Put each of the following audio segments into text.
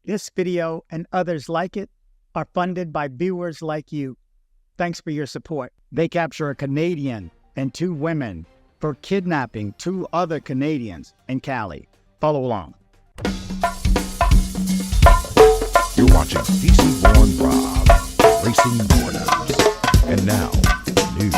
This video and others like it are funded by viewers like you. Thanks for your support. They capture a Canadian and 2 women for kidnapping 2 other Canadians in Cali. Follow along. You're watching DC-born Rob, Racing Borders. And now, news.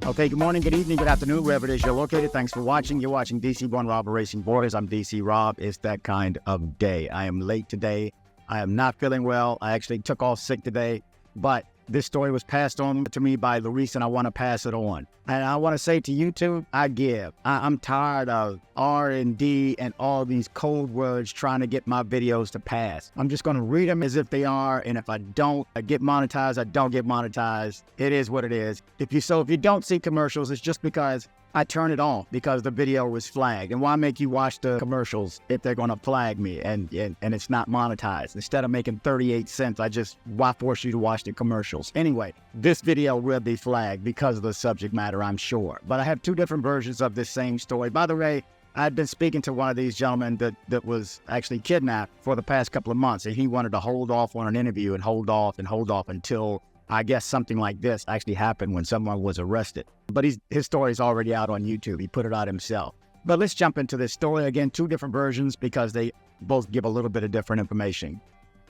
Okay, good morning, good evening, good afternoon, wherever it is you're located. Thanks for watching. You're watching DC-born Rob, Racing Borders. I'm DC Rob. It's that kind of day. I am late today. I am not feeling well. I actually took off sick today, but this story was passed on to me by Luis, and I want to pass it on. And I want to say to YouTube, I give. I'm tired of R&D and all these code words trying to get my videos to pass. I'm just going to read them as if they are, and if I don't get monetized, I don't get monetized. It is what it is. If you don't see commercials, it's just because I turn it off because the video was flagged. And why make you watch the commercials if they're going to flag me and it's not monetized? Instead of making 38 cents, why force you to watch the commercials? Anyway, this video will be flagged because of the subject matter, I'm sure. But I have 2 different versions of this same story. By the way, I'd been speaking to one of these gentlemen that was actually kidnapped for the past couple of months, and he wanted to hold off on an interview and hold off until I guess something like this actually happened when someone was arrested. But his story is already out on YouTube. He put it out himself. But let's jump into this story. Again, 2 different versions because they both give a little bit of different information.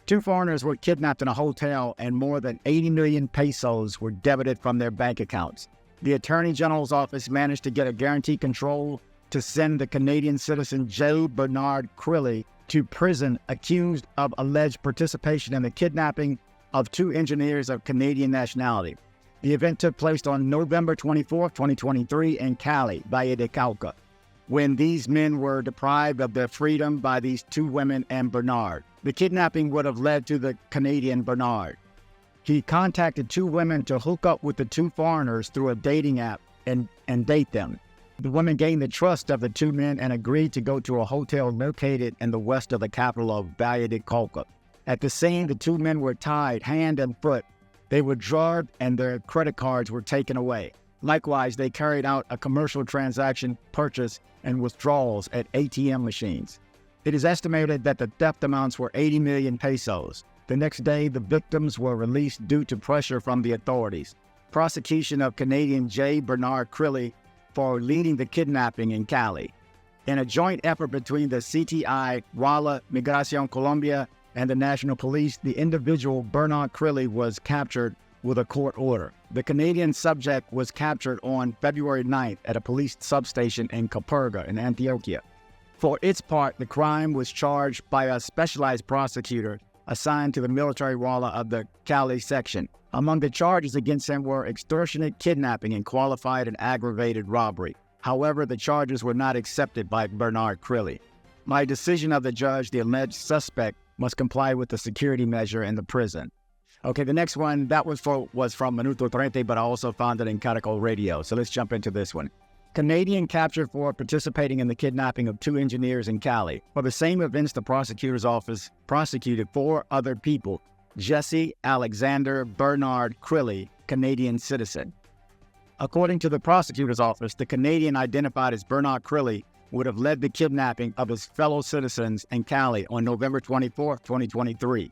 2 foreigners were kidnapped in a hotel and more than 80 million pesos were debited from their bank accounts. The Attorney General's office managed to get a guarantee control to send the Canadian citizen J. Bernard Crilly to prison accused of alleged participation in the kidnapping of 2 engineers of Canadian nationality. The event took place on November 24, 2023 in Cali, Valle de Cauca, when these men were deprived of their freedom by these 2 women and Bernard. The kidnapping would have led to the Canadian Bernard. He contacted 2 women to hook up with the 2 foreigners through a dating app and date them. The women gained the trust of the 2 men and agreed to go to a hotel located in the west of the capital of Valle de Cauca. At the scene, the 2 men were tied hand and foot. They were drugged and their credit cards were taken away. Likewise, they carried out a commercial transaction purchase and withdrawals at ATM machines. It is estimated that the theft amounts were 80 million pesos. The next day, the victims were released due to pressure from the authorities. Prosecution of Canadian J. Bernard Crilly for leading the kidnapping in Cali. In a joint effort between the CTI, Walla, Migración Colombia, and the National Police, the individual Bernard Crilly was captured with a court order. The Canadian subject was captured on February 9th at a police substation in Caperga in Antioquia. For its part, the crime was charged by a specialized prosecutor assigned to the military Walla of the Cali section. Among the charges against him were extortionate kidnapping and qualified and aggravated robbery. However, the charges were not accepted by Bernard Crilly. By decision of the judge, the alleged suspect must comply with the security measure in the prison. Okay, the next one, that was from Minuto 30, but I also found it in Caracol Radio. So let's jump into this one. Canadian captured for participating in the kidnapping of 2 engineers in Cali. For the same events, the prosecutor's office prosecuted 4 other people. Jesse Alexander Bernard Crilly, Canadian citizen. According to the prosecutor's office, the Canadian identified as Bernard Crilly would have led the kidnapping of his fellow citizens in Cali on November 24, 2023,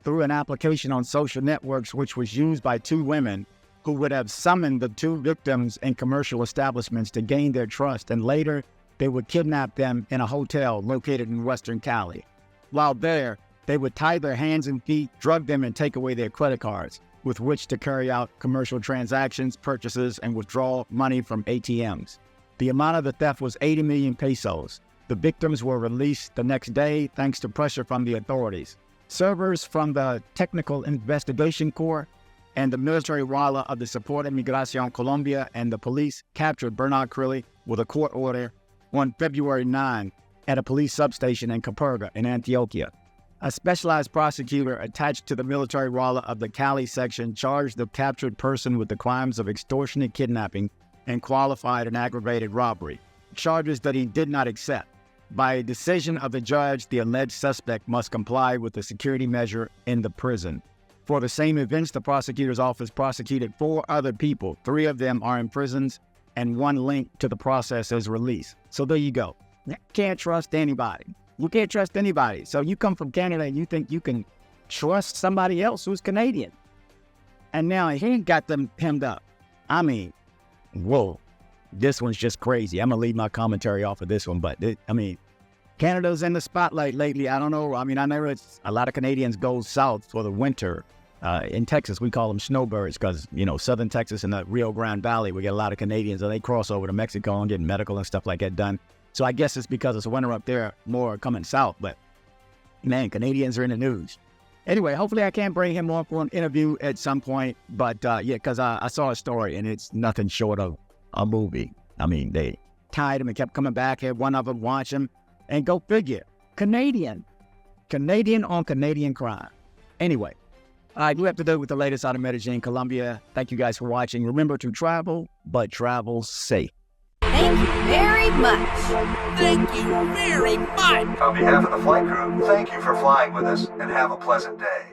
through an application on social networks which was used by 2 women who would have summoned the 2 victims in commercial establishments to gain their trust, and later they would kidnap them in a hotel located in Western Cali. While there, they would tie their hands and feet, drug them, and take away their credit cards, with which to carry out commercial transactions, purchases, and withdraw money from ATMs. The amount of the theft was 80 million pesos. The victims were released the next day thanks to pressure from the authorities. Servers from the Technical Investigation Corps and the military Walla of the Support Migración Colombia and the police captured Bernard Crilly with a court order on February 9 at a police substation in Caperga in Antioquia. A specialized prosecutor attached to the military Walla of the Cali section charged the captured person with the crimes of extortionate kidnapping and qualified and aggravated robbery, charges that he did not accept. By a decision of the judge, the alleged suspect must comply with the security measure in the prison. For the same events, the prosecutor's office prosecuted 4 other people. 3 of them are in prisons, and 1 linked to the process as release. So there you go. Can't trust anybody. You can't trust anybody. So you come from Canada and you think you can trust somebody else who's Canadian. And now he ain't got them hemmed up. I mean, whoa, this one's just crazy. I'm going to leave my commentary off of this one. But, Canada's in the spotlight lately. I don't know. I mean, I know a lot of Canadians go south for the winter. In Texas, we call them snowbirds because, southern Texas and the Rio Grande Valley, we get a lot of Canadians and they cross over to Mexico and get medical and stuff like that done. So I guess it's because it's winter up there, more coming south. But, man, Canadians are in the news. Anyway, hopefully I can bring him on for an interview at some point. But, because I saw a story and it's nothing short of a movie. I mean, they tied him and kept coming back here. One of them watch him and go figure. Canadian on Canadian crime. Anyway, I do have to do with the latest out of Medellin, Colombia. Thank you guys for watching. Remember to travel, but travel safe. Thank you very much. Thank you very much. On behalf of the flight crew, thank you for flying with us and have a pleasant day.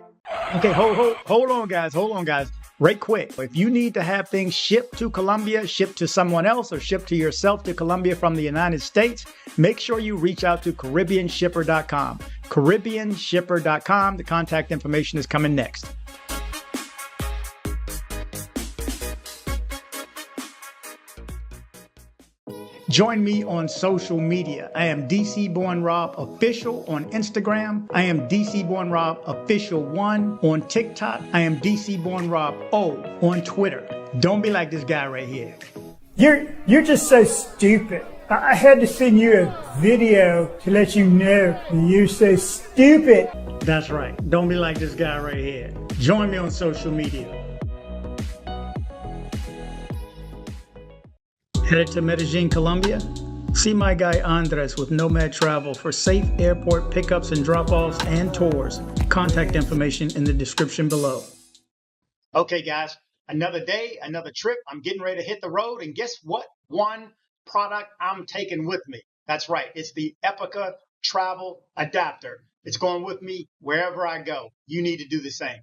Okay, hold on, guys. Right quick. If you need to have things shipped to Colombia, shipped to someone else, or shipped to yourself to Colombia from the United States, make sure you reach out to CaribbeanShipper.com. CaribbeanShipper.com. The contact information is coming next. Join me on social media. I am DC Born Rob Official on Instagram. I am DC Born Rob Official 1 on TikTok. I am DC Born Rob O on Twitter. Don't be like this guy right here. You're just so stupid. I had to send you a video to let you know you're so stupid. That's right. Don't be like this guy right here. Join me on social media. Headed to Medellin, Colombia? See my guy Andres with Nomad Travel for safe airport pickups and drop-offs and tours. Contact information in the description below. Okay, guys, another day, another trip. I'm getting ready to hit the road, and guess what? One product I'm taking with me. That's right. It's the Epica Travel Adapter. It's going with me wherever I go. You need to do the same.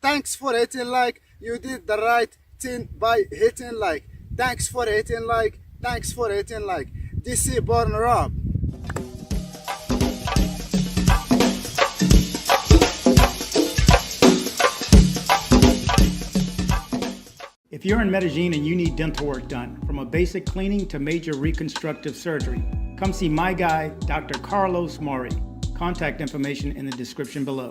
Thanks for hitting like. You did the right thing by hitting like. Thanks for hitting like. Thanks for hitting like. DC Born Rob. If you're in Medellin and you need dental work done, from a basic cleaning to major reconstructive surgery, come see my guy, Dr. Carlos Maury. Contact information in the description below.